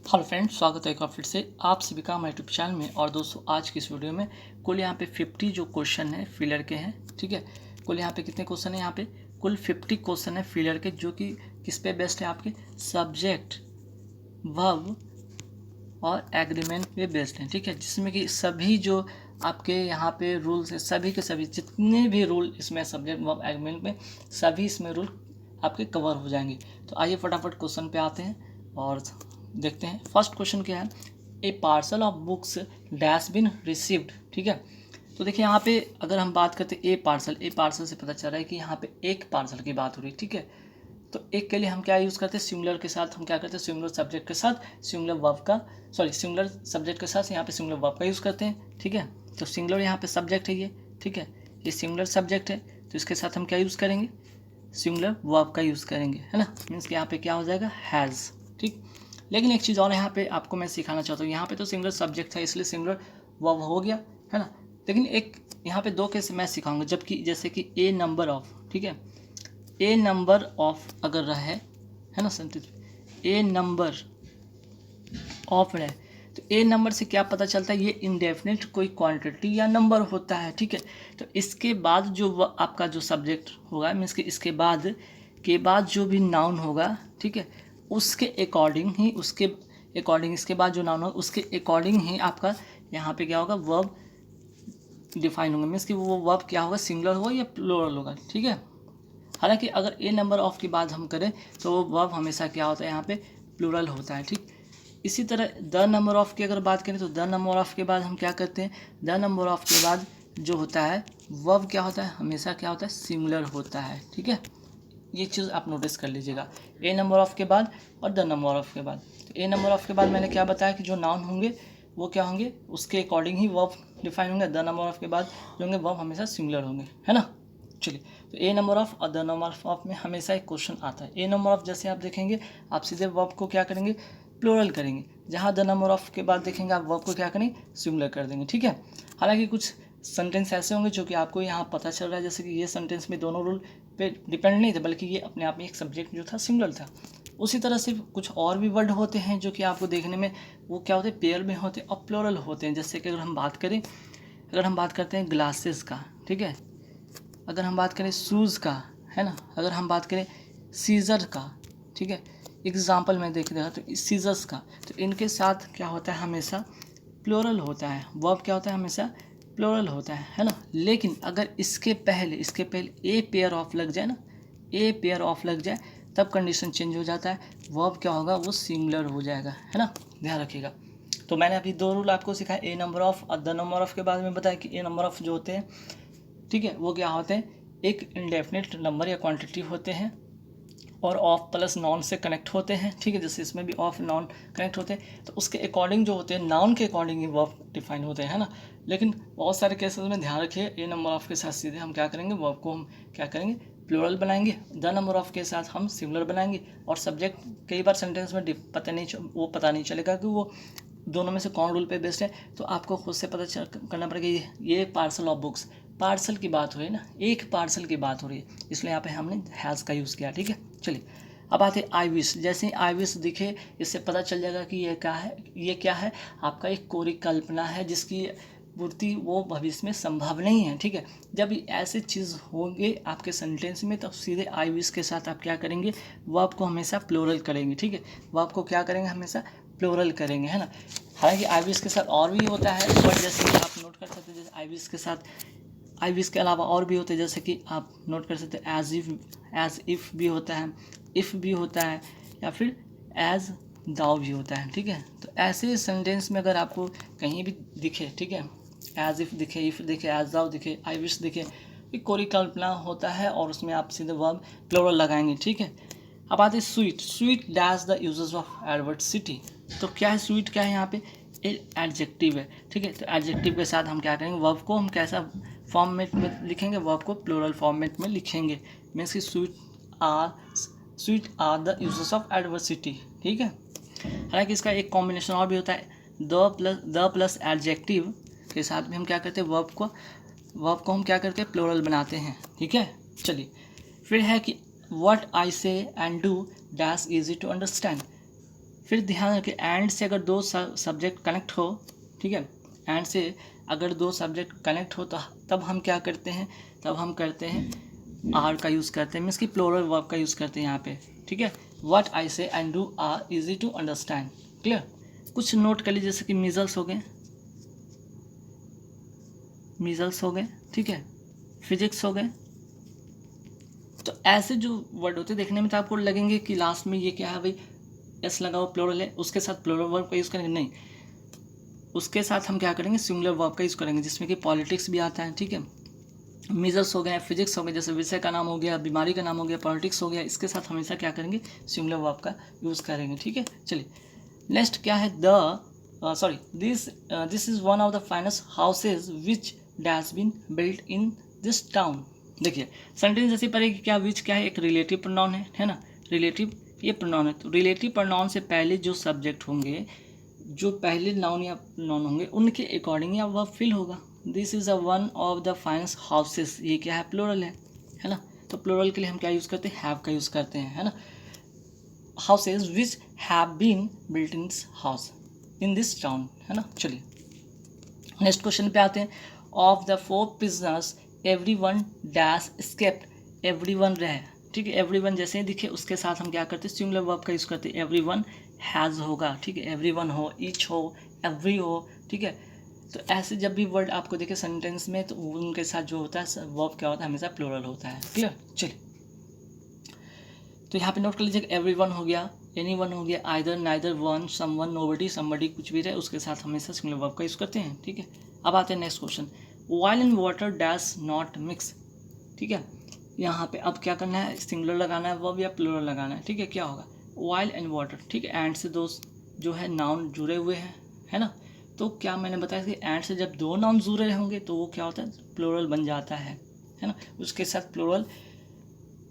Hello friends, स्वागत है एक बार फिर से आप सभी का हमारे यूट्यूब चैनल में। और दोस्तों, आज की इस वीडियो में कुल यहाँ पे 50 जो क्वेश्चन है फिलर के हैं। ठीक है, कुल यहाँ पे कितने क्वेश्चन है? यहाँ पे कुल 50 क्वेश्चन है फिलर के, जो कि किस पे बेस्ड है? आपके सब्जेक्ट, वर्ब और एग्रीमेंट पे बेस्ड है। ठीक है, जिसमें कि सभी जो आपके यहाँ पे रूल्स है, सभी के सभी जितने भी रूल इसमें सब्जेक्ट, वर्ब, एग्रीमेंट में सभी इसमें रूल आपके कवर हो जाएंगे। तो आइए फटाफट क्वेश्चन पे आते हैं और देखते हैं। फर्स्ट क्वेश्चन क्या है? A parcel of books dash been received. ठीक है, तो देखिए यहाँ पे अगर हम बात करते हैं ए पार्सल से पता चल रहा है कि यहाँ पे एक पार्सल की बात हो रही है। ठीक है, तो एक के लिए हम क्या यूज़ करते हैं? सिंगुलर के साथ हम क्या करते हैं? सिंगुलर सब्जेक्ट के साथ सिंगुलर वर्ब का, सिंगुलर सब्जेक्ट के साथ यहाँ पे सिंगुलर वर्ब का यूज़ करते हैं। ठीक है, तो सिंगुलर यहाँ पे सब्जेक्ट है ये। ठीक है, ये सिंगुलर सब्जेक्ट है, तो इसके साथ हम क्या यूज़ करेंगे? सिंगुलर वर्ब का यूज़ करेंगे, है ना। मीन्स कि यहाँ पे क्या हो जाएगा? हैज़। ठीक, लेकिन एक चीज़ और यहाँ पे आपको मैं सिखाना चाहता हूँ। यहाँ पे तो सिंगुलर सब्जेक्ट था इसलिए सिंगुलर वर्ब हो गया, है ना। लेकिन एक यहाँ पे दो केस मैं सिखाऊंगा, जबकि जैसे कि ए नंबर ऑफ, ठीक है, ए नंबर ऑफ अगर रहे, है ना सेंटेंस, ए नंबर ऑफ रहे, तो ए नंबर से क्या पता चलता है? ये इंडेफिनिट कोई क्वांटिटी या नंबर होता है। ठीक है, तो इसके बाद जो आपका जो सब्जेक्ट होगा, मीन्स कि इसके बाद जो भी नाउन होगा, ठीक है, उसके अकॉर्डिंग इसके बाद जो नाउन होगा उसके अकॉर्डिंग ही आपका यहाँ पे क्या होगा? वर्ब डिफाइन होगा। मीन्स कि वो वर्ब क्या होगा? सिंगुलर होगा या प्लूरल होगा। ठीक है, हालांकि अगर ए नंबर ऑफ की बात हम करें तो वर्ब हमेशा क्या होता है? यहाँ पे प्लूरल होता है। ठीक, इसी तरह द नंबर ऑफ की अगर बात करें तो द नंबर ऑफ के बाद हम क्या करते हैं? द नंबर ऑफ के बाद जो होता है वर्ब क्या होता है? हमेशा क्या होता है? सिंगुलर होता है। ठीक है, ये चीज़ आप नोटिस कर लीजिएगा, ए नंबर ऑफ के बाद और द नंबर ऑफ के बाद। तो ए नंबर ऑफ के बाद मैंने क्या बताया कि जो नाउन होंगे वो क्या होंगे? उसके अकॉर्डिंग ही वर्ब डिफाइन होंगे। द नंबर ऑफ के बाद जो होंगे वर्ब हमेशा सिंगुलर होंगे, है ना। चलिए, तो ए नंबर ऑफ और द नंबर ऑफ में हमेशा एक क्वेश्चन आता है। ए नंबर ऑफ जैसे आप देखेंगे, आप सीधे वर्ब को क्या करेंगे? प्लूरल करेंगे। जहाँ द नंबर ऑफ के बाद देखेंगे, आप वर्ब को क्या करेंगे? सिंगुलर कर देंगे। ठीक है, हालांकि कुछ सेंटेंस ऐसे होंगे जो कि आपको यहाँ पता चल रहा है, जैसे कि ये सेंटेंस में दोनों रूल पे डिपेंड नहीं थे, बल्कि ये अपने आप में एक सब्जेक्ट जो था सिंगुलर था। उसी तरह से कुछ और भी वर्ड होते हैं जो कि आपको देखने में वो क्या होते हैं? पेयर में होते हैं और प्लूरल होते हैं। जैसे कि अगर हम बात करते हैं ग्लासेस का, ठीक है, अगर हम बात करें शूज़ का, है ना, अगर हम बात करें सीज़र का, ठीक है, एग्जाम्पल में देख रहा तो सीजर्स का, तो इनके साथ क्या होता है? हमेशा प्लूरल होता है। वर्ब क्या होता है? हमेशा प्लूरल होता है ना। लेकिन अगर इसके पहले ए पेयर ऑफ लग जाए ना, ए पेयर ऑफ लग जाए, तब कंडीशन चेंज हो जाता है। वर्ब क्या होगा? वो सिंगुलर हो जाएगा, है ना, ध्यान रखिएगा। तो मैंने अभी दो रूल आपको सिखाया, ए नंबर ऑफ और द नंबर ऑफ के बाद में बताया कि ए नंबर ऑफ जो होते हैं, ठीक है, वो क्या होते हैं? एक इंडेफिनिट नंबर या क्वांटिटी होते हैं और ऑफ प्लस नॉन से कनेक्ट होते हैं। ठीक है, जैसे इसमें भी ऑफ नॉन कनेक्ट होते हैं, तो उसके अकॉर्डिंग जो होते हैं, नाउन के अकॉर्डिंग ही वर्ब डिफाइन होते हैं, है ना। लेकिन बहुत सारे केसेस में ध्यान रखिए, ए नंबर ऑफ के साथ सीधे हम क्या करेंगे? वर्ब को हम क्या करेंगे? प्लूरल बनाएंगे। द नंबर ऑफ के साथ हम सिंगुलर बनाएंगे। और सब्जेक्ट कई बार सेंटेंस में पता नहीं चलेगा कि वो दोनों में से कौन रूल पे बेस्ड है। तो आपको खुद से पता करना पड़ेगा। ये पार्सल ऑफ बुक्स, पार्सल की बात हो रही है ना, एक पार्सल की बात हो रही है, इसलिए यहाँ पे हमने हैज़ का यूज़ किया। ठीक है, चलिए अब आते हैं आई विश। जैसे ही आई विश दिखे, इससे पता चल जाएगा कि ये क्या है? आपका एक कोरी कल्पना है जिसकी पूर्ति वो भविष्य में संभव नहीं है। ठीक है, जब ऐसे चीज़ होंगे आपके सेंटेंस में, तब सीधे आई विश के साथ आप क्या करेंगे? वर्ब को हमेशा प्लूरल करेंगे। ठीक है, वर्ब को क्या करेंगे? हमेशा प्लूरल करेंगे, है ना। हालांकि आई विश के साथ और भी होता है, बट जैसे कि आप नोट कर सकते हैं, जैसे आई विश के अलावा और भी होते हैं, जैसे कि आप नोट कर सकते हैं एज इफ़ भी होता है, इफ़ भी होता है, या फिर एज दाव भी होता है। ठीक है, तो ऐसे सेंटेंस में अगर आपको कहीं भी दिखे, ठीक है, एज इफ़ दिखे, एज दाव दिखे, आई विश दिखे, ये कोरी कल्पना होता है और उसमें आप सीधे वर्ब प्लूरल लगाएंगे। ठीक है, अब आते हैं sweet dash the uses of adversity. तो क्या है स्वीट? क्या है यहाँ पे? एडजेक्टिव है। ठीक है, तो एडजेक्टिव के साथ हम क्या करेंगे? वर्ब को हम कैसा फॉर्मेट में लिखेंगे? वर्ब को प्लूरल फॉर्मेट में लिखेंगे। मीन्स कि sweet are the uses of adversity. ठीक है, हालांकि इसका एक कॉम्बिनेशन और भी होता है, द प्लस एडजेक्टिव के साथ भी हम क्या करते हैं? वर्ब को हम क्या करते हैं? प्लूरल बनाते हैं। ठीक है, चलिए फिर है कि what I say and do dash easy to understand. फिर ध्यान रखें एंड से अगर दो सब्जेक्ट कनेक्ट हो, ठीक है, एंड से अगर दो सब्जेक्ट कनेक्ट हो तो तब हम क्या करते हैं, तब हम करते हैं आर का यूज़ करते हैं, मीन्स कि प्लूरल वर्ब का यूज़ करते हैं यहाँ पे, ठीक है। What I say and do are easy to understand, clear. कुछ नोट कर लीजिए, जैसे कि मीजल्स हो गए, मीजल्स हो गए, ठीक है, फिजिक्स हो गए। तो ऐसे जो वर्ड होते हैं देखने में तो आपको लगेंगे कि लास्ट में ये क्या है भाई, एस लगा हुआ प्लूरल है, उसके साथ प्लूरल वर्ब का यूज़ करेंगे, नहीं, उसके साथ हम क्या करेंगे, सिंगुलर वर्ब का यूज़ करेंगे, जिसमें कि पॉलिटिक्स भी आता है, ठीक है। मीजल्स हो गए, फिजिक्स हो गए, जैसे विषय का नाम हो गया, बीमारी का नाम हो गया, पॉलिटिक्स हो गया, इसके साथ हमेशा क्या करेंगे, सिंगुलर वर्ब का यूज़ करेंगे, ठीक है। चलिए नेक्स्ट क्या है, this is one of the finest houses which dash been built in this town. देखिए सेंटेंस ऐसी पड़ेगी, क्या विच क्या है, एक रिलेटिव प्रोनाउन है ना, रिलेटिव ये प्रोनाउन है, तो रिलेटिव प्रोनाउन से पहले जो सब्जेक्ट होंगे, जो पहले नाउन या प्रोनाउन होंगे, उनके अकॉर्डिंग या वर्ब फिल होगा। This is a one of the finest houses, ये क्या है, प्लूरल है ना, तो प्लूरल के लिए हम क्या यूज़ करते हैं, हैव का यूज़ करते हैं, है ना। Houses which have been built in house in this town, है ना। चलिए नेक्स्ट क्वेश्चन पे आते हैं। Of the 4 prisoners everyone dash escaped, everyone रहे, ठीक है, एवरीवन जैसे ही दिखे उसके साथ हम क्या करते हैं, सिंगुलर वर्ब का यूज़ करते हैं, एवरीवन हैज़ होगा, ठीक है, एवरीवन हो, ईच हो, एवरी हो, ठीक है। तो ऐसे जब भी वर्ड आपको देखे सेंटेंस में तो उनके साथ जो होता है वर्ब क्या होता है, हमेशा प्लूरल होता है, क्लियर। चलिए तो यहाँ पे नोट कर लीजिएगा, एवरीवन हो गया, एनीवन हो गया, either, neither, one, someone, nobody, somebody, कुछ भी रहे उसके साथ हमेशा सिंगुलर वर्ब का यूज़ करते हैं, ठीक है। अब आते हैं next question, oil and water dash not mix, ठीक है। यहाँ पे अब क्या करना है, सिंगुलर लगाना है वर्ब या प्लूरल लगाना है, ठीक है। क्या होगा, ऑयल एंड वाटर, ठीक है, एंड से दो जो है नाउन जुड़े हुए हैं, है ना। तो क्या मैंने बताया कि एंड से जब दो नाउन जुड़े होंगे तो वो क्या होता है, प्लूरल बन जाता है ना, उसके साथ प्लूरल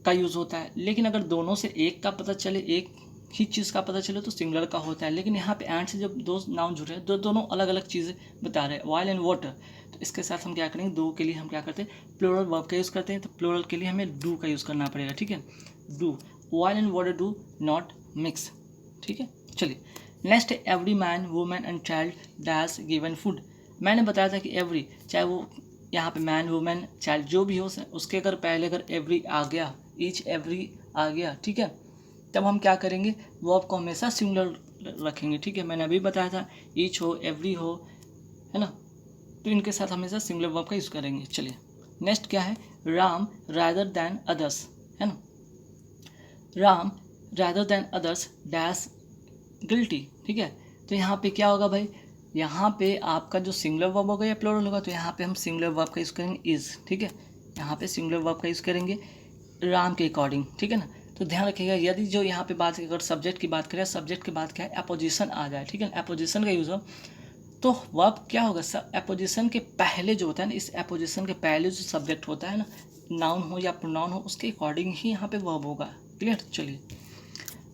का यूज़ होता है। लेकिन अगर दोनों से एक का पता चले, एक ही चीज़ का पता चले तो सिंगुलर का होता है। लेकिन यहाँ पे एंड से जब दो नाउन जुड़े हैं, दोनों अलग अलग चीज़ें बता रहे हैं, ऑयल एंड वाटर, तो इसके साथ हम क्या करेंगे, दो के लिए हम क्या करते हैं, प्लूरल वर्ब का यूज़ करते हैं, तो प्लूरल के लिए हमें डू का यूज़ करना पड़ेगा, ठीक है, do, oil and water do not mix, ठीक है। चलिए नेक्स्ट है, every man women and child dash given food. मैंने बताया था कि एवरी, चाहे वो यहाँ पे मैन वुमेन चाइल्ड जो भी हो, उसके अगर पहले अगर एवरी आ गया, ईच एवरी आ गया, ठीक है, तब हम क्या करेंगे, वर्ब को हमेशा सिंगुलर रखेंगे, ठीक है। मैंने अभी बताया था ईच हो, एवरी हो, है ना, तो इनके साथ हमेशा सिंगुलर वर्ब का यूज़ करेंगे। चलिए नेक्स्ट क्या है, राम रादर दैन अदर्स, है ना, Ram rather than others dash guilty, ठीक है। तो यहाँ पे क्या होगा भाई, यहाँ पे आपका जो सिंगुलर वर्ब होगा या प्लूरल होगा, तो यहाँ पे हम सिंगुलर वर्ब का यूज़ करेंगे इज़, ठीक है, यहाँ पे सिंगुलर वर्ब का यूज़ करेंगे राम के अकॉर्डिंग, ठीक है ना। तो ध्यान रखिएगा, यदि जो यहाँ पे बात अगर सब्जेक्ट की बात करें, सब्जेक्ट की बात क्या है, अपोजिशन आ जाए, ठीक है, अपोजिशन का यूज़ हो तो वर्ब क्या होगा, अपोजिशन के पहले जो होता है ना, इस अपोजिशन के पहले जो सब्जेक्ट होता है ना, नाउन हो या प्रोनाउन हो, उसके अकॉर्डिंग ही यहाँ पे वर्ब होगा, क्लियर। चलिए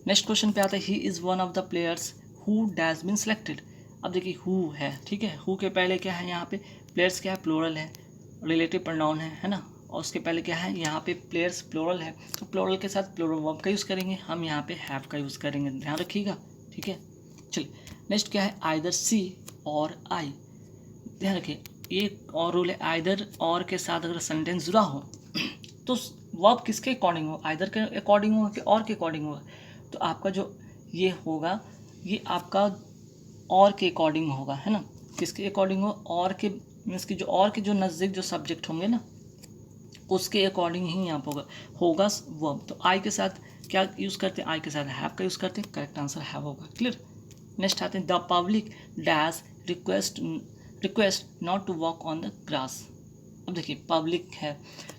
नेक्स्ट क्वेश्चन पे आता है, he is one of the players who dash been selected. अब देखिए हु है, ठीक है, हु के पहले क्या है, यहाँ पे प्लेयर्स क्या है, प्लूरल है, रिलेटिव प्रोनाउन है ना, और उसके पहले क्या है, यहाँ पे प्लेयर्स प्लूरल है, तो प्लूरल के साथ प्लूरल वर्ब का यूज़ करेंगे, हम यहाँ पे हैव का यूज़ करेंगे, ध्यान रखिएगा, ठीक है। चलिए नेक्स्ट क्या है, आइदर सी और आई, ध्यान रखिए एक और रूल है, आइदर और के साथ अगर सेंटेंस जुड़ा हो तो वर्ब किसके अकॉर्डिंग हो, आइदर के अकॉर्डिंग होगा कि और के अकॉर्डिंग होगा, तो आपका जो ये होगा ये आपका और के अकॉर्डिंग होगा, है ना, किसके अकॉर्डिंग हो, और के मीन्स की जो और के जो नज़दीक जो सब्जेक्ट होंगे ना उसके अकॉर्डिंग ही यहाँ पर होगा वर्ब। तो आई के साथ क्या यूज़ करते हैं, आई के साथ हैव का यूज़ करते हैं, करेक्ट आंसर हैव होगा, क्लियर। नेक्स्ट आते हैं, the public dash request not to walk on the grass. अब देखिए पब्लिक है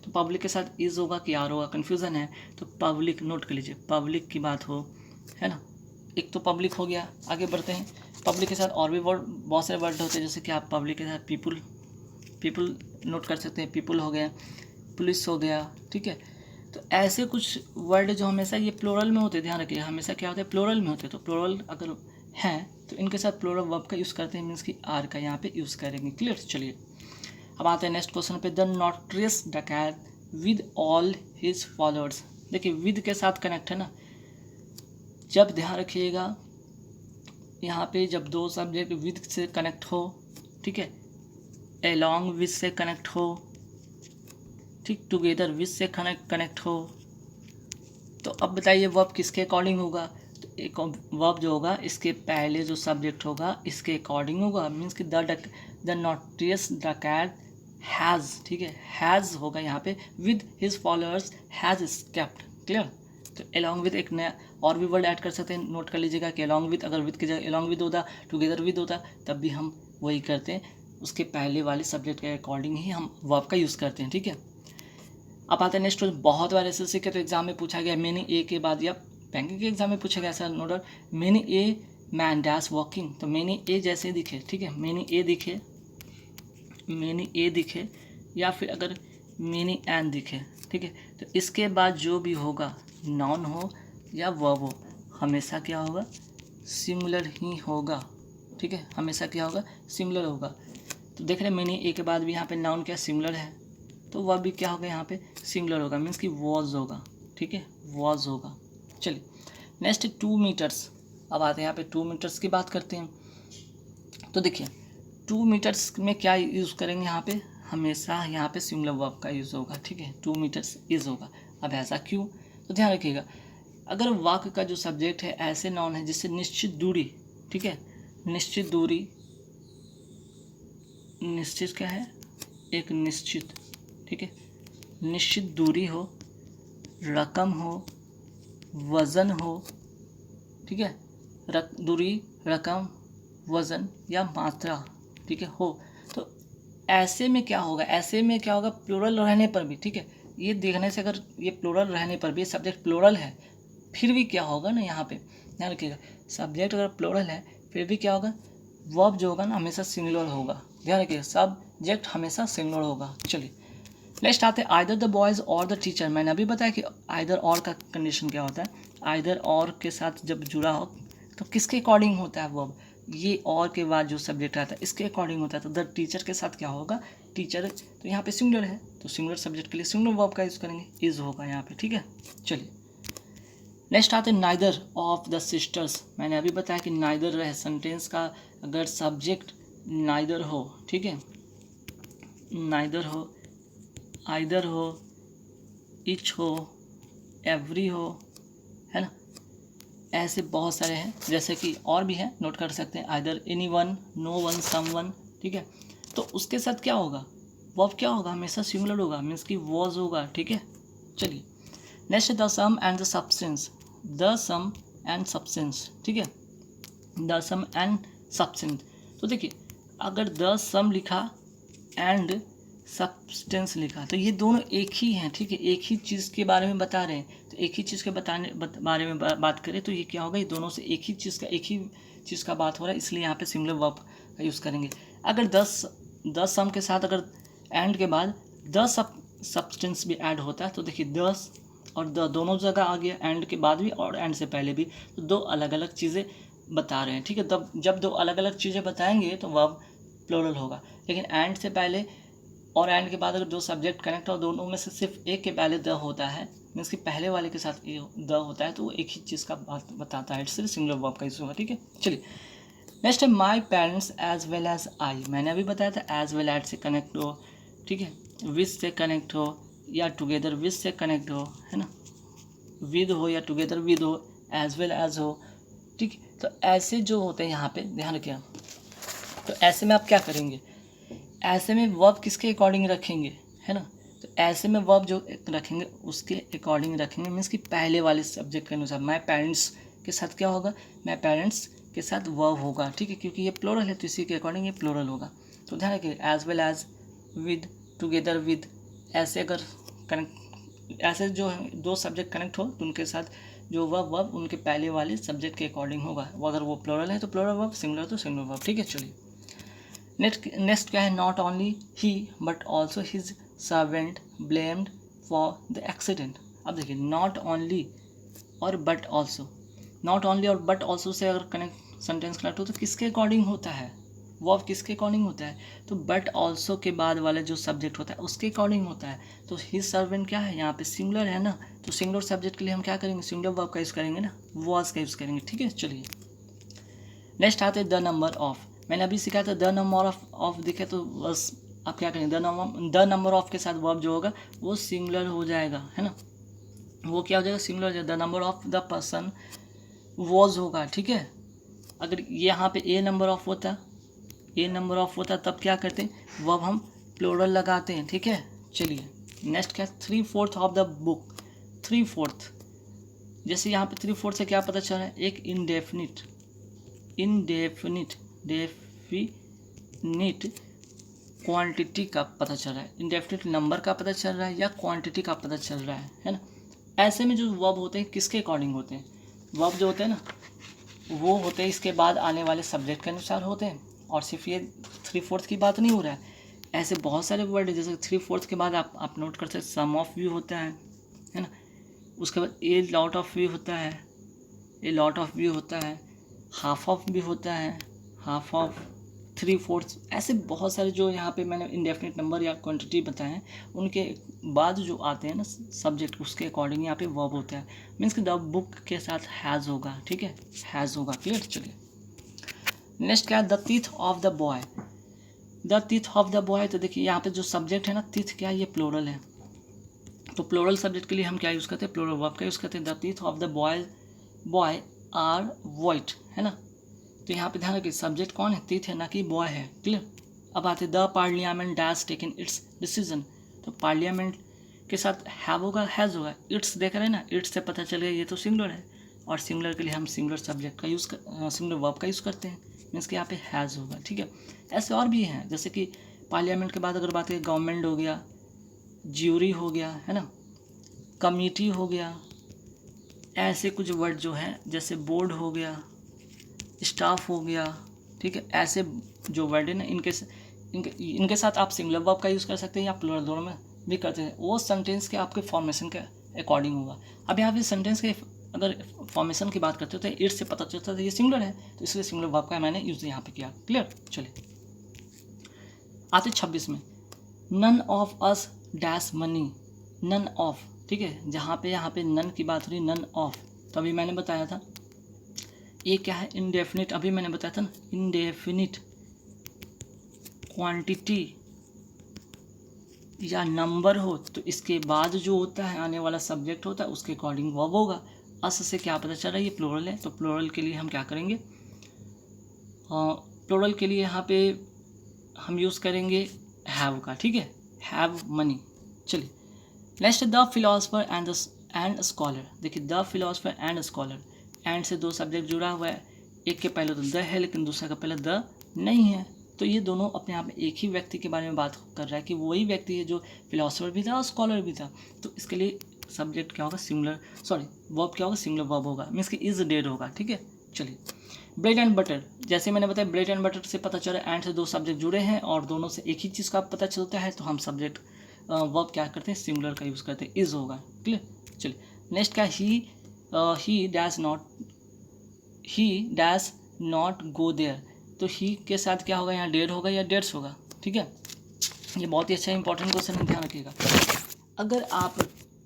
तो पब्लिक के साथ इज होगा कि आर होगा, कन्फ्यूज़न है, तो पब्लिक नोट कर लीजिए, पब्लिक की बात हो, है ना, एक तो पब्लिक हो गया। आगे बढ़ते हैं, पब्लिक के साथ और भी वर्ड, बहुत सारे वर्ड होते हैं, जैसे कि आप पब्लिक के साथ पीपुल नोट कर सकते हैं, पीपुल हो गया, पुलिस हो गया, ठीक है। तो ऐसे कुछ वर्ड जो हमेशा ये प्लूरल में होते हैं, ध्यान रखिए हमेशा क्या होता है, प्लूरल में होते हैं, तो प्लूरल अगर हैं तो इनके साथ प्लूरल वर्ब का यूज़ करते हैं, मीन्स कि आर का यहाँ पे यूज़ करेंगे, क्लियर। चलिए अब आते हैं नेक्स्ट क्वेश्चन पे, द नोटरियस डकैत विद ऑल हिज फॉलोअर्स। देखिए विद के साथ कनेक्ट है ना, जब ध्यान रखिएगा यहाँ पे जब दो सब्जेक्ट विद से कनेक्ट हो, ठीक है, along with से कनेक्ट हो, ठीक, टुगेदर विद से कनेक्ट हो, तो अब बताइए वर्ब किसके अकॉर्डिंग होगा। तो एक वर्ब जो होगा इसके पहले जो सब्जेक्ट होगा इसके अकॉर्डिंग होगा, मीन्स कि द नोटरियस डकैत हैज़, ठीक है, हैज़ होगा यहाँ पे, with his followers has escaped, clear. तो अलॉन्ग विद एक नया और भी वर्ड ऐड कर सकते हैं, नोट कर लीजिएगा कि अलॉन्ग विद, अगर विद की जगह अलॉन्ग विद होता, टुगेदर विद होता, तब भी हम वही करते हैं, उसके पहले वाले सब्जेक्ट के अकॉर्डिंग ही हम वर्ब का यूज़ करते हैं, ठीक है। अब आता है नेक्स्ट, बहुत बार एसएससी के तो एग्जाम में पूछा गया मैनी ए के बाद, या बैंकिंग के एग्जाम में पूछा गया ऐसा no doubt, many a man dash walking, तो मैनी ए जैसे दिखे, ठीक है, मैनी ए दिखे, मैनी ए दिखे, या फिर अगर मैनी एन दिखे, ठीक है, तो इसके बाद जो भी होगा नाउन हो या वर्ब हो हमेशा क्या होगा, सिंगुलर ही होगा, ठीक है, हमेशा क्या होगा, सिंगुलर होगा। तो देख रहे हैं मैनी ए के बाद भी यहाँ पे नाउन क्या सिंगुलर है, तो वर्ब भी क्या होगा यहाँ पे सिंगुलर होगा, मीन्स कि वॉज होगा, ठीक है, वॉज होगा। चलिए नेक्स्ट 2 मीटर्स, अब आते हैं यहाँ पे 2 मीटर्स की बात करते हैं। तो देखिए 2 मीटर्स में क्या यूज़ करेंगे, यहाँ पे हमेशा यहाँ पे सिंगुलर वर्ब का यूज़ होगा, ठीक है, 2 मीटर्स इज होगा। अब ऐसा क्यों, तो ध्यान रखिएगा, अगर वाक्य का जो सब्जेक्ट है ऐसे नाउन है जिससे निश्चित दूरी, ठीक है, निश्चित दूरी, निश्चित क्या है, एक निश्चित, ठीक है, निश्चित दूरी हो, रकम हो, वज़न हो, ठीक है, दूरी, रकम, वज़न या मात्रा, ठीक है, हो, तो ऐसे में क्या होगा, ऐसे में क्या होगा, प्लूरल रहने पर भी, ठीक है, ये देखने से अगर ये प्लूरल रहने पर भी सब्जेक्ट प्लूरल है, फिर भी क्या होगा ना, यहाँ पे ध्यान रखिएगा, सब्जेक्ट अगर प्लूरल है फिर भी क्या होगा, वर्ब जो होगा ना हमेशा सिंगुलर होगा, ध्यान रखिएगा, सब्जेक्ट हमेशा सिंगुलर होगा। चलिए नेक्स्ट आते हैं आइदर द बॉयज़ और द टीचर। मैंने अभी बताया कि आइदर और का कंडीशन क्या होता है, आइदर और के साथ जब जुड़ा हो तो किसके अकॉर्डिंग होता है वर्ब, ये और के बाद जो सब्जेक्ट आता है इसके अकॉर्डिंग होता है। तो द टीचर के साथ क्या होगा, टीचर, तो यहाँ पे सिंगुलर है तो सिंगुलर सब्जेक्ट के लिए सिंगुलर वर्ब का यूज़ करेंगे, इज होगा यहाँ पे, ठीक है। चलिए नेक्स्ट आते हैं नाइदर ऑफ द सिस्टर्स। मैंने अभी बताया कि नाइदर रहे सेंटेंस का अगर सब्जेक्ट नाइदर हो, ठीक है, नाइदर हो, आइदर हो, इच हो, एवरी हो, है ना, ऐसे बहुत सारे हैं, जैसे कि और भी हैं, नोट कर सकते हैं, either anyone, no one, someone, ठीक है, तो उसके साथ क्या होगा, वर्ब क्या होगा, हमेशा सिंगुलर होगा, मीन्स कि वॉज होगा, ठीक है। चलिए next the sum and the substance, the sum and substance, ठीक है, द सम एंड सब्सटेंस। तो देखिए अगर द सम लिखा एंड सब्सटेंस लिखा तो ये दोनों एक ही हैं, ठीक है, एक ही चीज़ के बारे में बता रहे हैं, तो एक ही चीज़ के बारे में बात करें तो ये क्या होगा, ये दोनों से एक ही चीज़ का बात हो रहा है, इसलिए यहाँ पे सिंगुलर वर्ब का यूज़ करेंगे। अगर 10 सम के साथ अगर एंड के बाद 10 सब्सटेंस भी ऐड होता है तो देखिए 10 और द दोनों जगह आ गया, एंड के बाद भी और एंड से पहले भी, तो दो अलग अलग चीज़ें बता रहे हैं, ठीक है। तब जब दो अलग अलग चीज़ें बताएंगे तो वर्ब प्लूरल होगा, लेकिन एंड से पहले और एंड के बाद अगर दो सब्जेक्ट कनेक्ट हो, दोनों में से सिर्फ एक के पहले द होता है, मीन्स कि पहले वाले के साथ ए द होता है, तो वो एक ही चीज़ का बात बताता है, इसलिए सिंगुलर वर्ब का यूज़ होगा, ठीक है। चलिए नेक्स्ट है my parents as well as I. मैंने अभी बताया था एज वेल एज से कनेक्ट हो, ठीक है, विद से कनेक्ट हो या टुगेदर विद से कनेक्ट हो, है ना, विद हो या टुगेदर विद हो, एज वेल एज हो, ठीक। तो ऐसे जो होते हैं यहाँ पे ध्यान रखिए, तो ऐसे में आप क्या करेंगे, ऐसे में वर्ब किसके अकॉर्डिंग रखेंगे, है ना, तो ऐसे में वर्ब जो रखेंगे उसके अकॉर्डिंग रखेंगे, मीन्स कि पहले वाले सब्जेक्ट के अनुसार। माई पेरेंट्स के साथ क्या होगा, माई पेरेंट्स के साथ वर्ब होगा, ठीक है, क्योंकि ये प्लूरल है तो इसी के अकॉर्डिंग ये प्लूरल होगा। तो ध्यान रखिए as well as, with, together with, ऐसे अगर कनेक्ट, ऐसे जो दो सब्जेक्ट कनेक्ट हो तो उनके साथ जो वर्ब उनके पहले वाले सब्जेक्ट के अकॉर्डिंग होगा, अगर वो प्लूरल है तो प्लूरल वर्ब, सिंगुलर तो सिंगुलर वर्ब, ठीक है। चलिए नेक्स्ट क्या है, not only he but also his servant blamed for the accident. अब देखिए नॉट ओनली और बट ऑल्सो, नॉट ओनली और बट ऑल्सो से अगर कनेक्ट सेंटेंस कनेक्ट हो तो किसके अकॉर्डिंग होता है, वर्ब किसके अकॉर्डिंग होता है, तो बट ऑल्सो के बाद वाला जो सब्जेक्ट होता है उसके अकॉर्डिंग होता है। तो हिज सर्वेंट क्या है, यहाँ पे सिंगुलर है ना, तो सिंगुलर सब्जेक्ट के लिए हम क्या करेंगे, सिंगुलर वर्ब का यूज़ करेंगे ना, वॉज का यूज़ करेंगे, ठीक है। चलिए नेक्स्ट आते द नंबर ऑफ। मैंने अभी सिखाया था द नंबर ऑफ दिखे तो बस आप क्या करेंगे, द नंबर ऑफ के साथ वर्ब जो होगा वो सिंगुलर हो जाएगा, है ना, वो क्या हो जाएगा, सिंगुलर हो जाएगा। The number of the person was होगा, ठीक है। अगर यहाँ पे ए नंबर ऑफ होता तब क्या करते हैं, वर्ब हम प्लूरल लगाते हैं, ठीक है। चलिए नेक्स्ट क्या, 3/4 ऑफ द बुक। 3/4 जैसे यहाँ पे 3/4 से क्या पता चल रहा है, एक डेफिनिट क्वांटिटी का पता चल रहा है, इंडेफिनिट नंबर का पता चल रहा है या क्वांटिटी का पता चल रहा है ना। ऐसे में जो वर्ब होते हैं किसके अकॉर्डिंग होते हैं, वर्ब जो होते हैं ना वो होते हैं इसके बाद आने वाले सब्जेक्ट के अनुसार होते हैं। और सिर्फ ये 3/4 की बात नहीं हो रहा है, ऐसे बहुत सारे वर्ड है, जैसे 3/4 के बाद आप नोट कर सकते सम ऑफ व्यू होता है ना, उसके बाद ए लॉट ऑफ व्यू होता है, हाफ ऑफ भी होता है, हाफ ऑफ 3/4, ऐसे बहुत सारे जो यहाँ पे मैंने इंडेफिनिट नंबर या क्वांटिटी बताए हैं उनके बाद जो आते हैं ना सब्जेक्ट उसके अकॉर्डिंग यहाँ पे वर्ब होता है। मीन्स कि द बुक के साथ हैज़ होगा, ठीक है, हैज़ होगा, क्लियर। चलिए नेक्स्ट क्या है, the teeth of the boy. तो देखिए यहाँ पे जो सब्जेक्ट है ना टीथ क्या है, ये प्लूरल है, तो प्लूरल सब्जेक्ट के लिए हम क्या यूज़ करते हैं, प्लूरल वर्ब का यूज़ करते हैं। The teeth of the boy are white, है ना, तो यहाँ पे ध्यान रखिए सब्जेक्ट कौन है, टीथ है, ना कि बॉय है, क्लियर। अब आते the parliament dash taken it's decision. तो पार्लियामेंट के साथ हैव होगा, हैज़ होगा, इट्स देख रहे हैं ना, इट्स से पता चल गया ये तो सिंगुलर है, और सिंगुलर के लिए हम सिंगुलर सब्जेक्ट का सिंगुलर वर्ब का यूज़ करते हैं, मीन्स कि यहाँ पे हैज़ होगा, ठीक है। ऐसे और भी हैं, जैसे कि पार्लियामेंट के बाद अगर बात करें गवर्नमेंट हो गया, ज्यूरी हो गया, है ना, कमिटी हो गया, ऐसे कुछ वर्ड जो हैं जैसे बोर्ड हो गया, स्टाफ हो गया, ठीक है। ऐसे जो वर्ड है ना इनके साथ आप सिंगुलर वर्ब का यूज़ कर सकते हैं या प्लूरल, दोनों में भी करते हैं, वो सेंटेंस के आपके फॉर्मेशन के अकॉर्डिंग होगा। अब यहाँ पे सेंटेंस के अगर फॉर्मेशन की बात करते हो तो इट से पता चलता है ये सिंगुलर है, तो इसलिए सिंगुलर वर्ब का मैंने यूज़ यहाँ पे किया, क्लियर। चलिए आते 26 में, none of us dash money. None of, ठीक है, जहाँ पे यहाँ पे नन की बात हो रही, नन ऑफ, तो अभी मैंने बताया था ये क्या है, इनडेफिनिट, अभी मैंने बताया था ना इनडेफिनिट क्वांटिटी या नंबर हो तो इसके बाद जो होता है आने वाला सब्जेक्ट होता है उसके अकॉर्डिंग वर्ब होगा। अस से क्या पता चल रहा है ये प्लूरल है, तो प्लूरल के लिए हम क्या करेंगे, प्लूरल के लिए यहाँ पे हम यूज़ करेंगे हैव का, ठीक है, हैव मनी। चलिए next the philosopher and scholar. देखिए the philosopher and scholar, and से दो सब्जेक्ट जुड़ा हुआ है, एक के पहले तो द है लेकिन दूसरा का पहले द नहीं है, तो ये दोनों अपने आप में एक ही व्यक्ति के बारे में बात कर रहा है कि वही व्यक्ति है जो फिलोसफर भी था और स्कॉलर भी था, तो इसके लिए सब्जेक्ट क्या होगा, वर्ब क्या होगा, सिंगुलर वर्ब होगा, मीन्स कि इज डेड होगा, ठीक है। चलिए ब्रेड एंड बटर, जैसे मैंने बताया ब्रेड एंड बटर से पता चला एंड से दो सब्जेक्ट जुड़े हैं और दोनों से एक ही चीज़ का पता चलता है, तो हम सब्जेक्ट वर्ब क्या करते हैं, सिंगुलर का यूज़ करते हैं, इज होगा, क्लियर। चलिए नेक्स्ट क्या, he dash not go there, तो ही के साथ क्या होगा, यहाँ डेड होगा या डेड्स होगा, ठीक है। ये बहुत ही अच्छा इंपॉर्टेंट क्वेश्चन है, ध्यान रखिएगा। अगर आप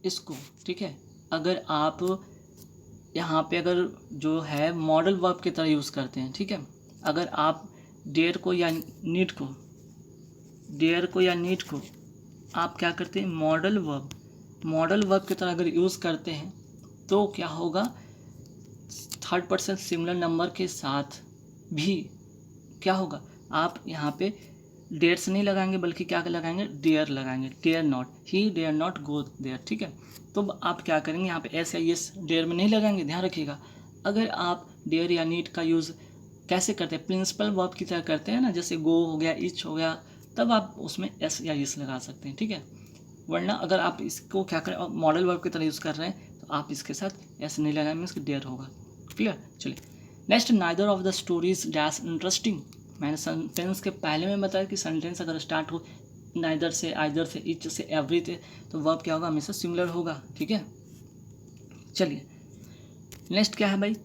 इसको, ठीक है, अगर आप यहाँ पे अगर जो है मॉडल वर्ब की तरह यूज़ करते हैं, ठीक है, अगर आप डेयर को या नीड को आप क्या करते हैं, मॉडल वर्ब की तरह अगर यूज़ करते हैं तो क्या होगा, थर्ड पर्सन सिंगुलर नंबर के साथ भी क्या होगा, आप यहाँ पे डेयर्स नहीं लगाएंगे बल्कि क्या लगाएंगे, डेयर लगाएंगे, dare not, he dare not go there, ठीक है। तो आप क्या करेंगे, यहाँ पे एस या यस डेयर में नहीं लगाएंगे, ध्यान रखिएगा। अगर आप डेयर या नीड का यूज़ कैसे करते हैं, प्रिंसिपल वर्ब की तरह करते हैं ना, जैसे गो हो गया, इच हो गया, तब आप उसमें एस या यस लगा सकते हैं, ठीक है। वरना अगर आप इसको क्या करें, मॉडल वर्ब की तरह यूज़ कर रहे हैं तो आप इसके साथ एस नहीं लगाएंगे, मीन्स डेयर होगा, क्लियर। चलिए next, neither of the stories dash interesting. मैंने सेंटेंस के पहले में बताया कि सेंटेंस अगर स्टार्ट हो नाइदर से, आइदर से, इच से, एवरी से, तो वर्ब क्या होगा, हमेशा सिंगुलर होगा, ठीक है। चलिए नेक्स्ट क्या है भाई,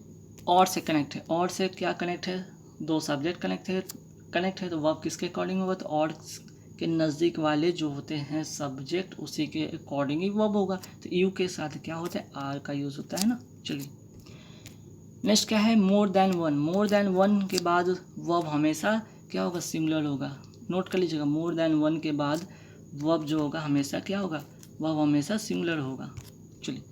और से कनेक्ट है, और से क्या कनेक्ट है, दो सब्जेक्ट कनेक्ट है तो वर्ब किसके अकॉर्डिंग होगा, तो और के नज़दीक वाले जो होते हैं सब्जेक्ट उसी के अकॉर्डिंग ही वर्ब होगा, तो यू के साथ क्या होता है, आर का यूज़ होता है ना। चलिए नेक्स्ट क्या है, more than one. More than one के बाद वर्ब हमेशा क्या होगा, सिंगुलर होगा। नोट कर लीजिएगा, मोर देन वन के बाद वर्ब जो होगा हमेशा क्या होगा, वर्ब हमेशा सिंगुलर होगा। चलिए,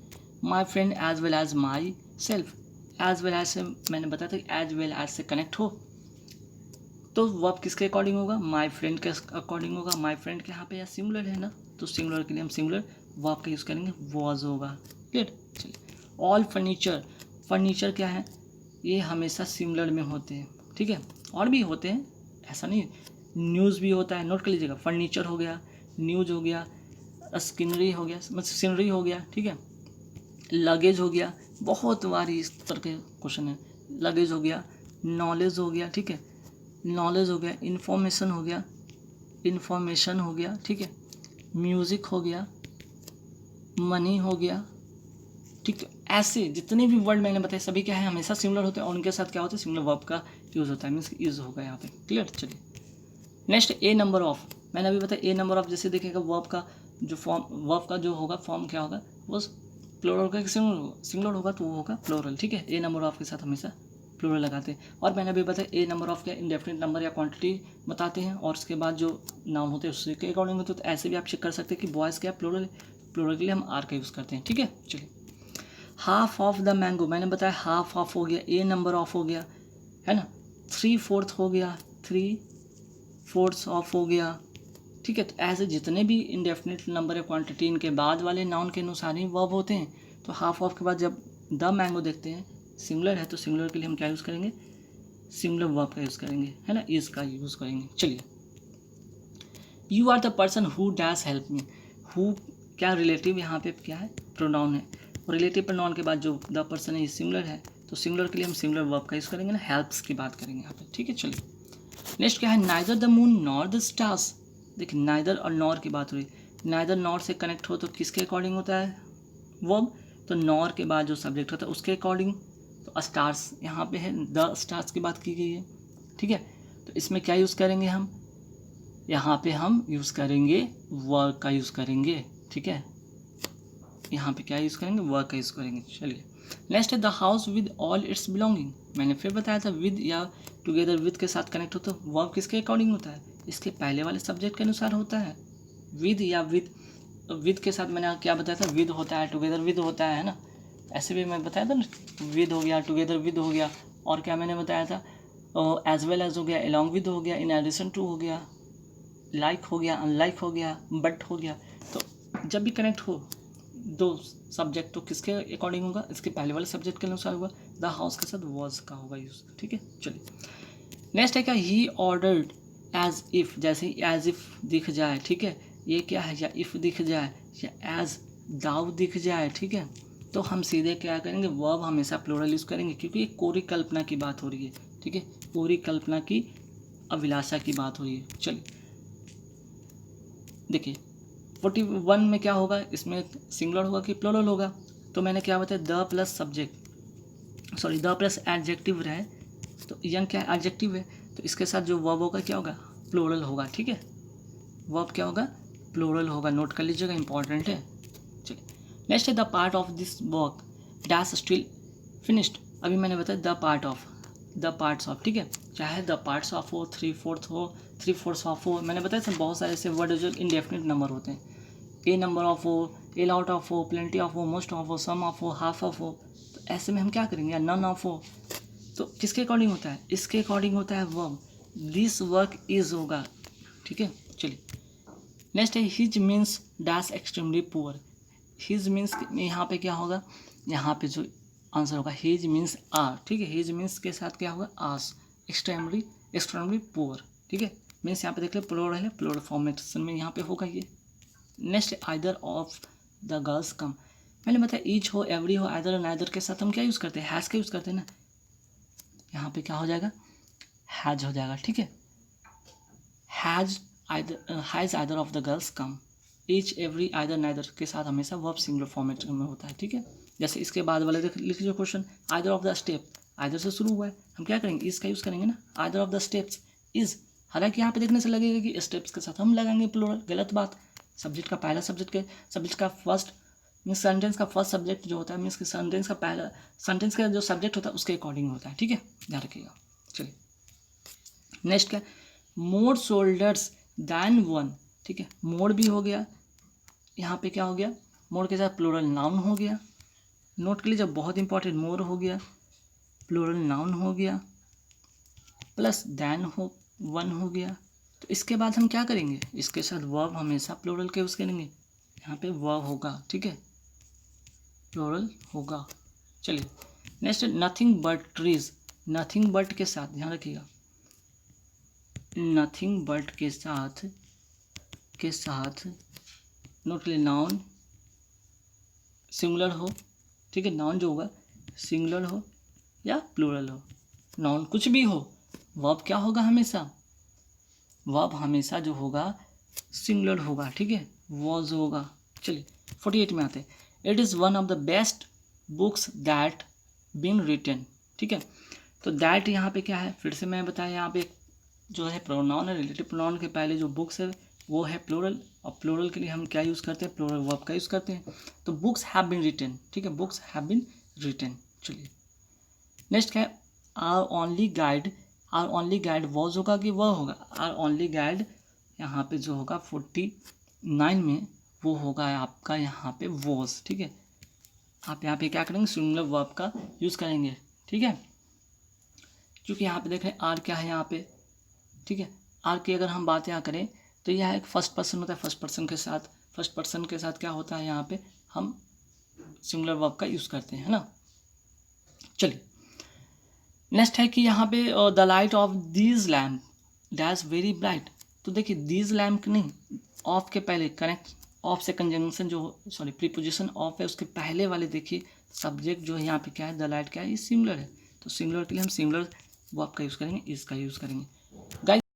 my friend as well as myself. As well as से मैंने बताया था कि एज वेल एज से कनेक्ट हो तो वर्ब किसके अकॉर्डिंग होगा, माई फ्रेंड के अकॉर्डिंग होगा। माई फ्रेंड के यहाँ पे या सिंगुलर है ना, तो सिंगुलर के लिए हम सिंगुलर वर्ब का यूज़ करेंगे, वॉज होगा। क्लियर। चलिए, ऑल फर्नीचर। फर्नीचर क्या है, ये हमेशा सिंगुलर में होते हैं, ठीक है। और भी होते हैं, ऐसा नहीं। न्यूज़ भी होता है, नोट कर लीजिएगा। फर्नीचर हो गया, न्यूज़ हो गया, स्किनरी हो गया, मतलब सीनरी हो गया, ठीक है। लगेज हो गया, बहुत बारी इस तरह के क्वेश्चन है। लगेज हो गया, नॉलेज हो गया, ठीक है। नॉलेज हो गया, इंफॉर्मेशन हो गया, इंफॉर्मेशन हो गया, ठीक है। म्यूज़िक हो गया, मनी हो गया, ठीक है। ऐसे जितने भी वर्ड मैंने बताए सभी क्या है, हमेशा सिमिलर होते हैं और उनके साथ क्या होता है, सिमिलर वर्ब का यूज़ होता है, मीन्स यूज़ होगा यहाँ पे। क्लियर। चलिए, नेक्स्ट ए नंबर ऑफ। मैंने अभी बताया ए नंबर ऑफ जैसे देखेगा वर्ब का जो फॉर्म, वर्ब का जो होगा फॉर्म क्या होगा, वो प्लूरल होगा कि सिंगुलर होगा, तो वो होगा प्लूरल, ठीक है। ए नंबर ऑफ के साथ हमेशा प्लूरल लगाते हैं। और मैंने अभी बताया ए नंबर ऑफ क्या इंडेफिनिट नंबर या क्वांटिटी बताते हैं, और उसके बाद जो नाउन होते हैं उसके अकॉर्डिंग होते हैं। तो ऐसे भी आप चेक कर सकते हैं कि बॉयज़ क्या प्लूरल, प्लूरल के लिए हम आर का यूज़ करते हैं, ठीक है। चलिए, हाफ ऑफ द मैंगो। मैंने बताया हाफ ऑफ हो गया, ए नंबर ऑफ हो गया, है ना। 3/4 हो गया, 3/4 ऑफ हो गया, ठीक है। तो ऐसे जितने भी इंडेफिनिट नंबर या क्वांटिटी इनके बाद वाले नाउन के अनुसार ही वर्ब होते हैं। तो हाफ ऑफ के बाद जब द मैंगो देखते हैं सिंगुलर है, तो सिंगुलर के लिए हम क्या यूज़ करेंगे, सिंगुलर वर्ब का यूज़ करेंगे, है ना, इज का यूज़ करेंगे। चलिए, you are the person who dash help me. Who क्या रिलेटिव यहाँ पे क्या है, प्रोनाउन है। रिलेटिव प्रोनाउन के बाद जो द पर्सन है ये सिंगुलर है, तो सिंगुलर के लिए हम सिंगुलर वर्ब का यूज़ करेंगे ना, हेल्प्स की बात करेंगे यहाँ पे, ठीक है। चलिए, नेक्स्ट क्या है, neither the moon nor the stars. देखिए, नाइदर और नॉर की बात हो रही है। नाइदर नॉर से कनेक्ट हो तो किसके अकॉर्डिंग होता है वर्ब, तो नॉर के बाद जो सब्जेक्ट होता है उसके अकॉर्डिंग। तो स्टार्स यहाँ पे है, द स्टार्स की बात की गई है, ठीक है। तो इसमें क्या यूज़ करेंगे हम, यहाँ पे हम यूज़ करेंगे वर्ब का यूज़ करेंगे, ठीक है। यहाँ पे क्या यूज़ करेंगे, वर्ब का यूज़ करेंगे। चलिए, नेक्स्ट है the house with all it's belonging. मैंने फिर बताया था विद या टुगेदर विद के साथ कनेक्ट हो तो वर्ब किसके अकॉर्डिंग होता है, इसके पहले वाले सब्जेक्ट के अनुसार होता है। विद या विद के साथ मैंने क्या बताया था, विद होता है, टुगेदर विद होता है ना। ऐसे भी मैं बताया था ना, विद हो गया, टुगेदर विद हो गया, और क्या मैंने बताया था, एज वेल एज हो गया, अलॉन्ग विद हो गया, इन एडिशन टू हो गया, लाइक हो गया, अनलाइक हो गया, बट हो गया। तो जब भी कनेक्ट हो दो सब्जेक्ट तो किसके अकॉर्डिंग होगा, इसके पहले वाले सब्जेक्ट के अनुसार होगा। द हाउस के साथ वॉज का होगा यूज़, ठीक है। चलिए, नेक्स्ट है क्या, ही ऑर्डर्ड एज इफ़। जैसे ही एज इफ़ दिख जाए, ठीक है, ये क्या है, या इफ़ दिख जाए या एज दाउ दिख जाए, ठीक है, तो हम सीधे क्या करेंगे, वर्ब हमेशा प्लूरल यूज़ करेंगे, क्योंकि ये कोरी कल्पना की बात हो रही है, ठीक है। कोरी कल्पना की अभिलाषा की बात हो रही है। चलिए, देखिए 41 में क्या होगा, इसमें सिंगुलर होगा कि प्लूरल होगा। तो मैंने क्या बताया, the plus subject, sorry the plus adjective रहे, तो यंग क्या है, एडजेक्टिव है, तो इसके साथ जो वर्ब होगा क्या होगा, प्लूरल होगा, ठीक है। वर्ब क्या होगा, प्लूरल होगा, नोट कर लीजिएगा, इंपॉर्टेंट है। चलिए, नेक्स्ट है the part of this work dash still finished. अभी मैंने बताया the part of, the parts of, ठीक है, चाहे द पार्ट्स ऑफ हो, 3/4 हो, 3/4 ऑफ हो। मैंने बताया था बहुत सारे ऐसे वर्ड जो इंडेफिनिट नंबर होते हैं, ए नंबर ऑफ हो, ए लॉट ऑफ हो, प्लेंटी ऑफ हो, मोस्ट ऑफ हो, सम ऑफ हो, हाफ ऑफ हो। तो ऐसे में हम क्या करेंगे, या नन ऑफ हो, तो किसके अकॉर्डिंग होता है, इसके अकॉर्डिंग होता है वर्ब, दिस वर्क इज होगा, ठीक है। चलिए, नेक्स्ट है his means dash extremely poor. His means यहाँ पे क्या होगा, यहाँ पे जो आंसर होगा हिज मीन्स आर, ठीक है। हिज मीन्स के साथ क्या होगा, आस, एक्सट्रीमली पुअर, ठीक है। मीन्स यहाँ पे देख ले प्लूरल है, प्लूरल फॉर्मेशन में यहाँ पे होगा ये। Next either of the girls कम। मैंने बताया ईच हो, एवरी हो, आइदर और नाइदर के साथ हम क्या यूज़ करते हैं, हैज़ का यूज़ करते हैं ना। यहाँ पे क्या हो जाएगा, हैज हो जाएगा, ठीक है। Has either of the girls come. Each, every, either, neither के साथ हमेशा वर्ब सिंगुलर फॉर्मेट में होता है, ठीक है। जैसे इसके बाद वाले लिख लीजिए question, either of the step, either से शुरू हुआ है, हम क्या करेंगे, इज का यूज़ करेंगे ना। Either of the steps is, हालांकि यहाँ पे देखने से लगेगा कि स्टेप्स के साथ हम लगाएंगे प्लूरल, गलत बात। सब्जेक्ट का पहला सब्जेक्ट का फर्स्ट मीन्स सेंटेंस का फर्स्ट सब्जेक्ट जो होता है मीन्स कि सेंटेंस का पहला सेंटेंस का जो सब्जेक्ट होता है उसके अकॉर्डिंग होता है, ठीक है, ध्यान रखिएगा। चलिए नेक्स्ट क्या, मोर शोल्डर्स दैन वन, ठीक है, मोर भी हो गया, यहाँ पे क्या हो गया, मोर के साथ प्लूरल नाउन हो गया, नोट के लिए जब बहुत इंपॉर्टेंट, मोर हो गया, प्लूरल नाउन हो गया, प्लस दैन हो वन हो गया। तो इसके बाद हम क्या करेंगे, इसके साथ वर्ब हमेशा प्लूरल के यूज़ करेंगे, यहाँ पे वर्ब होगा, ठीक है, प्लूरल होगा। चलिए next, nothing but trees, nothing but के साथ ध्यान रखिएगा, नथिंग बट के साथ नोट के लिए नाउन सिंगुलर हो, ठीक है, नाउन जो होगा सिंगुलर हो या प्लूरल हो, नाउन कुछ भी हो, वर्ब क्या होगा हमेशा, वर्ब हमेशा जो होगा सिंगुलर होगा, ठीक है, वॉज होगा। चलिए 48 में आते हैं, it is one of the best books that been written, ठीक है, तो दैट यहाँ पे क्या है, फिर से मैं बताया यहाँ पे जो है प्रोनाउन है, रिलेटिव प्रोनाउन के पहले जो बुक्स है वो है प्लूरल, और प्लूरल के लिए हम क्या यूज़ करते हैं, प्लूरल वर्ब का यूज़ करते हैं, तो बुक्स हैव बीन रिटन, ठीक है, बुक्स हैव बीन रिटन। चलिए नेक्स्ट क्या है, आर ओनली गाइड वॉज होगा कि वह होगा, आर ओनली गाइड यहाँ पे जो होगा 49 में वो होगा आपका यहाँ पे वॉज, ठीक है, आप यहाँ पे क्या करेंगे, सिंगुलर वर्ब का यूज़ करेंगे, ठीक है, क्योंकि यहाँ पे देख रहे हैं आर क्या है यहाँ पे, ठीक है, आर की अगर हम बात यहाँ करें तो यह एक फर्स्ट पर्सन होता है, फर्स्ट पर्सन के साथ क्या होता है, यहाँ पे हम सिंगुलर वर्ब का यूज़ करते हैं, है ना। चलिए नेक्स्ट है कि यहाँ पे the light of these lamp dash very bright, तो देखिए दीज लैम्प नहीं, ऑफ के पहले कनेक्ट, ऑफ से कंजंक्शन जो सॉरी प्रीपोजिशन ऑफ है उसके पहले वाले देखिए सब्जेक्ट जो है यहाँ पे क्या है, द लाइट क्या है, ये सिंगुलर है, तो सिंगुलर के लिए हम सिंगुलर वर्ब का यूज़ करेंगे, इसका यूज़ करेंगे। गाइस